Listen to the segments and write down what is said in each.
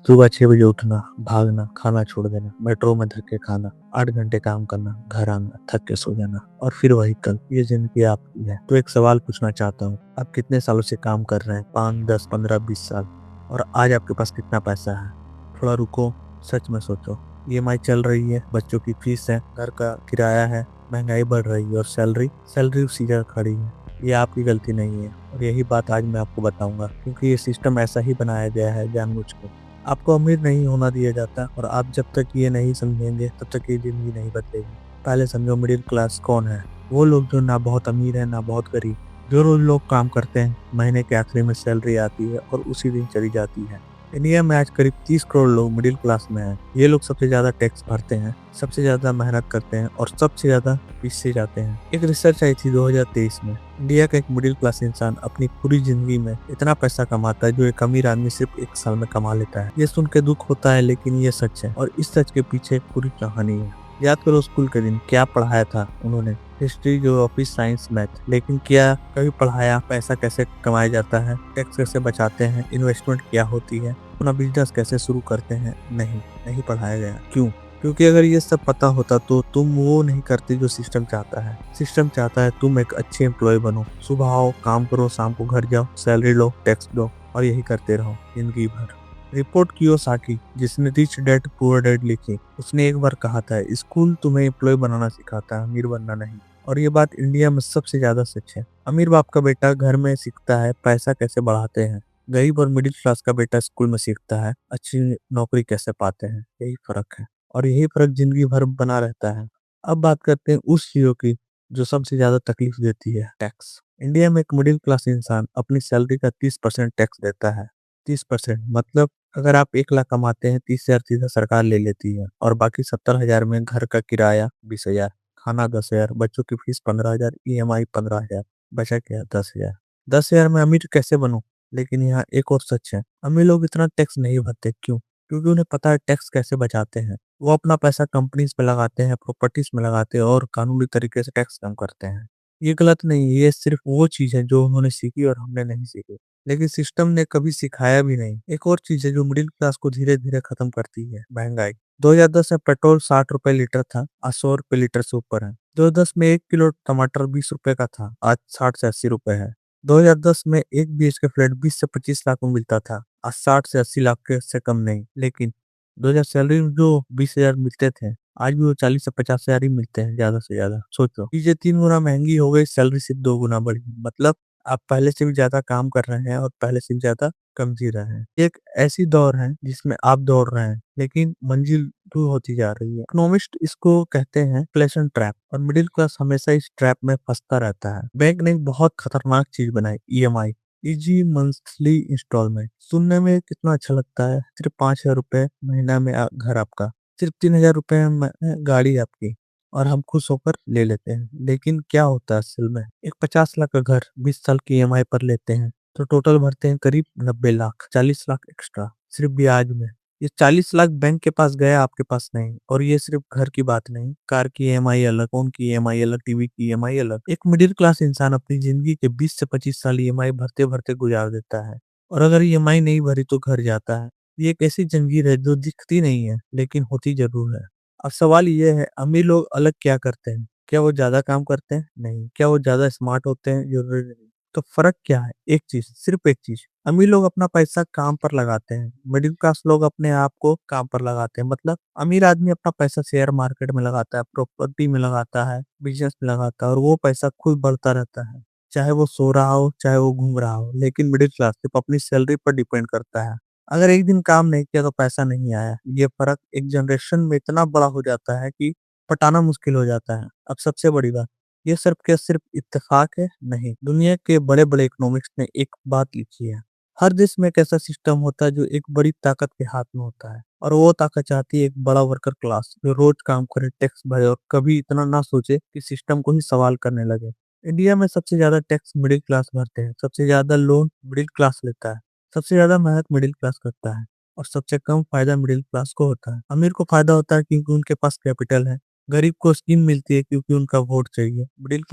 सुबह 6 बजे उठना, भागना, खाना छोड़ देना, मेट्रो में धक्के खाना, 8 घंटे काम करना, घर आना, थक के सो जाना और फिर वही कल। ये जिंदगी आपकी है। तो एक सवाल पूछना चाहता हूँ, आप कितने सालों से काम कर रहे हैं? 5, 10, 15, 20 साल। और आज आपके पास कितना पैसा है? थोड़ा रुको, सच में सोचो। ईएमआई चल रही है, बच्चों की फीस है, घर का किराया है, महंगाई बढ़ रही है और सैलरी सैलरी उसी जगह खड़ी है। ये आपकी गलती नहीं है और यही बात आज मैं आपको बताऊंगा, क्योंकि ये सिस्टम ऐसा ही बनाया गया है जानबूझकर। आपको अमीर नहीं होना दिया जाता और आप जब तक ये नहीं समझेंगे तब तक ये जिंदगी नहीं बदलेगी। पहले समझो, मिडिल क्लास कौन है? वो लोग जो ना बहुत अमीर है ना बहुत गरीब, जो रोज लोग काम करते हैं, महीने के आखिरी में सैलरी आती है और उसी दिन चली जाती है। इंडिया में आज करीब 30 करोड़ लोग मिडिल क्लास में हैं। ये लोग सबसे ज्यादा टैक्स भरते हैं, सबसे ज्यादा मेहनत करते हैं और सबसे ज्यादा पीछे जाते हैं। एक रिसर्च आई थी 2023 में। इंडिया का एक मिडिल क्लास इंसान अपनी पूरी जिंदगी में इतना पैसा कमाता है जो एक अमीर आदमी सिर्फ 1 साल में कमा लेता है। ये सुन के दुख होता है, लेकिन ये सच है और इस सच के पीछे एक पूरी कहानी है। याद करो स्कूल के दिन, क्या पढ़ाया था उन्होंने? History, geography, science, math. लेकिन क्या कभी पढ़ाया पैसा कैसे कमाया जाता है, टैक्स कैसे बचाते हैं, इन्वेस्टमेंट क्या होती है, अपना बिजनेस कैसे शुरू करते हैं? नहीं, नहीं पढ़ाया गया। क्यों? क्योंकि अगर ये सब पता होता तो तुम वो नहीं करते जो सिस्टम चाहता है। सिस्टम चाहता है तुम एक अच्छे एम्प्लॉय बनो, सुबह आओ, काम करो, शाम को घर जाओ, सैलरी लो, टैक्स दो और यही करते रहो जिंदगी भर। रिपोर्ट कियोसाकी, जिसने रिच डैड पुअर डैड लिखी, उसने एक बार कहा था, स्कूल तुम्हें एम्प्लॉय बनाना सिखाता है, अमीर बनना नहीं। और ये बात इंडिया में सबसे ज्यादा सच है। अमीर बाप का बेटा घर में सीखता है पैसा कैसे बढ़ाते हैं, गरीब और मिडिल क्लास का बेटा स्कूल में सीखता है अच्छी नौकरी कैसे पाते हैं। यही फर्क है और यही फर्क जिंदगी भर बना रहता है। अब बात करते हैं उस चीजों की जो सबसे ज्यादा तकलीफ देती है, टैक्स। इंडिया में एक मिडिल क्लास इंसान अपनी सैलरी का 30% टैक्स देता है। 30% मतलब अगर आप 1 लाख कमाते हैं, 30,000 सीधा सरकार ले लेती है और बाकी 70,000 में घर का किराया 20,000, खाना 10,000, बच्चों की फीस 15,000, ईएमआई 15,000, बचा क्या? 10,000। 10,000 में अमीर कैसे बनूं? लेकिन यहाँ एक और सच है, अमीर लोग इतना टैक्स नहीं भरते। क्यों? क्योंकि उन्हें पता है टैक्स कैसे बचाते हैं। वो अपना पैसा कंपनीज में लगाते हैं, प्रॉपर्टीज में लगाते हैं और कानूनी तरीके से टैक्स कम करते हैं। ये गलत नहीं है, ये सिर्फ वो चीज है जो उन्होंने सीखी और हमने नहीं सीखी। लेकिन सिस्टम ने कभी सिखाया भी नहीं। एक और चीज है जो मिडिल क्लास को धीरे धीरे खत्म करती है, महंगाई। 2010 में पेट्रोल 60 रुपए लीटर था, आज 100 रुपए लीटर से ऊपर है। 2010 में 1 किलो टमाटर 20 रुपए का था, आज 60 से 80 रुपए है। 2010 में एक बीएचके फ्लैट 20 से 25 लाख में मिलता था, आज 60 से 80 लाख के से कम नहीं। लेकिन 2000 सैलरी में जो 20,000 मिलते थे, आज भी वो 40 से 50 हजार ही मिलते हैं ज्यादा से ज्यादा। सोचो, चीजें 3 गुना महंगी हो गई, सैलरी सिर्फ 2 गुना बढ़ी। मतलब आप पहले से भी ज्यादा काम कर रहे हैं और पहले से भी ज्यादा कम जी रहे हैं। एक ऐसी दौर है जिसमें आप दौड़ रहे हैं लेकिन मंजिल दूर होती जा रही है। इकोनॉमिस्ट इसको कहते हैं इन्फ्लेशन ट्रैप और मिडिल क्लास हमेशा इस ट्रैप में फंसता रहता है। बैंक ने एक बहुत खतरनाक चीज बनाई, ईएमआई, इजी मंथली इंस्टॉलमेंट। सुनने में कितना अच्छा लगता है, सिर्फ 5,000 रुपए महीना में घर आपका, सिर्फ 3,000 रुपए में गाड़ी आपकी और हम खुश होकर ले लेते हैं। लेकिन क्या होता है असल में? एक 50 लाख का घर 20 साल की ईएमआई पर लेते हैं तो टोटल भरते हैं करीब 90 लाख, 40 लाख एक्स्ट्रा सिर्फ ब्याज में। ये 40 लाख बैंक के पास गया, आपके पास नहीं। और ये सिर्फ घर की बात नहीं, कार की ईएमआई अलग, फोन की ईएमआई अलग, टीवी की ईएमआई अलग। एक मिडिल क्लास इंसान अपनी जिंदगी के 20 से 25 साल ईएमआई भरते भरते गुजार देता है और अगर ईएमआई नहीं भरी तो घर जाता है। ये एक ऐसी जंजीर है जो दिखती नहीं है लेकिन होती जरूर है। अब सवाल ये है, अमीर लोग अलग क्या करते हैं? क्या वो ज्यादा काम करते हैं? नहीं। क्या वो ज्यादा स्मार्ट होते हैं? जरूरी नहीं। तो फर्क क्या है? एक चीज, सिर्फ एक चीज, अमीर लोग अपना पैसा काम पर लगाते हैं, मिडिल क्लास लोग अपने आप को काम पर लगाते हैं। मतलब अमीर आदमी अपना पैसा शेयर मार्केट में लगाता है, प्रॉपर्टी में लगाता है, बिजनेस में लगाता है और वो पैसा खुद बढ़ता रहता है, चाहे वो सो रहा हो चाहे वो घूम रहा हो। लेकिन मिडिल क्लास सिर्फ अपनी सैलरी पर डिपेंड करता है। अगर एक दिन काम नहीं किया तो पैसा नहीं आया। ये फर्क एक जनरेशन में इतना बड़ा हो जाता है कि पटाना मुश्किल हो जाता है। अब सबसे बड़ी बात, ये सिर्फ क्या सिर्फ इत्तेफाक है? नहीं, दुनिया के बड़े बड़े इकोनॉमिक्स ने एक बात लिखी है, हर देश में एक ऐसा सिस्टम होता है जो एक बड़ी ताकत के हाथ में होता है और वो ताकत चाहती है एक बड़ा वर्कर क्लास जो रोज काम करे, टैक्स भरे और कभी इतना ना सोचे कि सिस्टम को ही सवाल करने लगे। इंडिया में सबसे ज्यादा टैक्स मिडिल क्लास भरते हैं, सबसे ज्यादा लोन मिडिल क्लास लेता है, सबसे ज्यादा मेहनत मिडिल क्लास करता है और सबसे कम फायदा मिडिल क्लास को होता है। अमीर को फायदा होता है क्योंकि उनके पास कैपिटल है, गरीब को स्कीम मिलती है क्योंकि उनका वोट चाहिए। मिडिल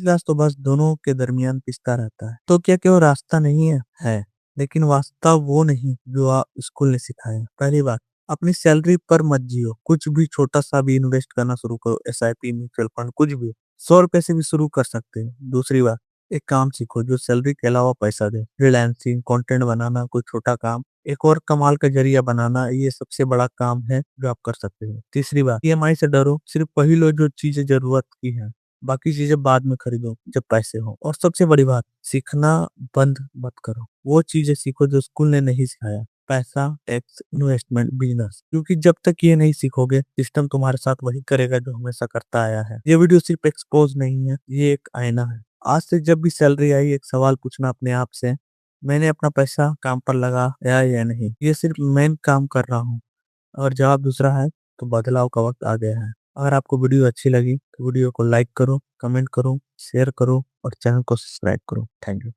क्लास तो बस दोनों के दरमियान पिसता रहता है। तो क्या वो रास्ता नहीं है? है। लेकिन वास्तव वो नहीं जो स्कूल ने सिखाया। पहली बात, अपनी सैलरी पर मत जियो, कुछ भी छोटा-सा भी इन्वेस्ट करना शुरू करो, एसआईपी, म्यूचुअल फंड कुछ भी। ₹100 से भी शुरू कर सकते हो। दूसरी बात, एक काम सीखो जो सैलरी के अलावा पैसा दे। फ्रीलांसिंग, कंटेंट बनाना, कोई छोटा काम, एक और कमाल का ज़रिया बनाना, ये सबसे बड़ा काम है जो आप कर सकते हो। तीसरी बात, ईएमआई से डरो, सिर्फ वही लो जो चीज़ें ज़रूरत की हैं। बाकी चीज़ें बाद में खरीदो जब पैसे हों। और सबसे बड़ी बात, सीखना बंद मत करो। वो चीज़ें सीखो जो स्कूल ने नहीं सिखाया। पैसा, टैक्स, इन्वेस्टमेंट, बिज़नेस। क्योंकि जब तक ये नहीं सीखोगे, सिस्टम तुम्हारे साथ वही करेगा जो हमेशा करता आया है। ये वीडियो सिर्फ एक्सपोज़ नहीं है, ये एक आईना है। आज से जब भी सैलरी आई, एक सवाल पूछना अपने आप से, मैंने अपना पैसा काम पर लगाया या नहीं? ये सिर्फ मैं काम कर रहा हूँ। अगर जवाब दूसरा है, तो बदलाव का वक़्त आ गया है। अगर आपको वीडियो अच्छी लगी, तो वीडियो को लाइक करो, कमेंट करो, शेयर करो और चैनल को सब्सक्राइब करो। Thank you.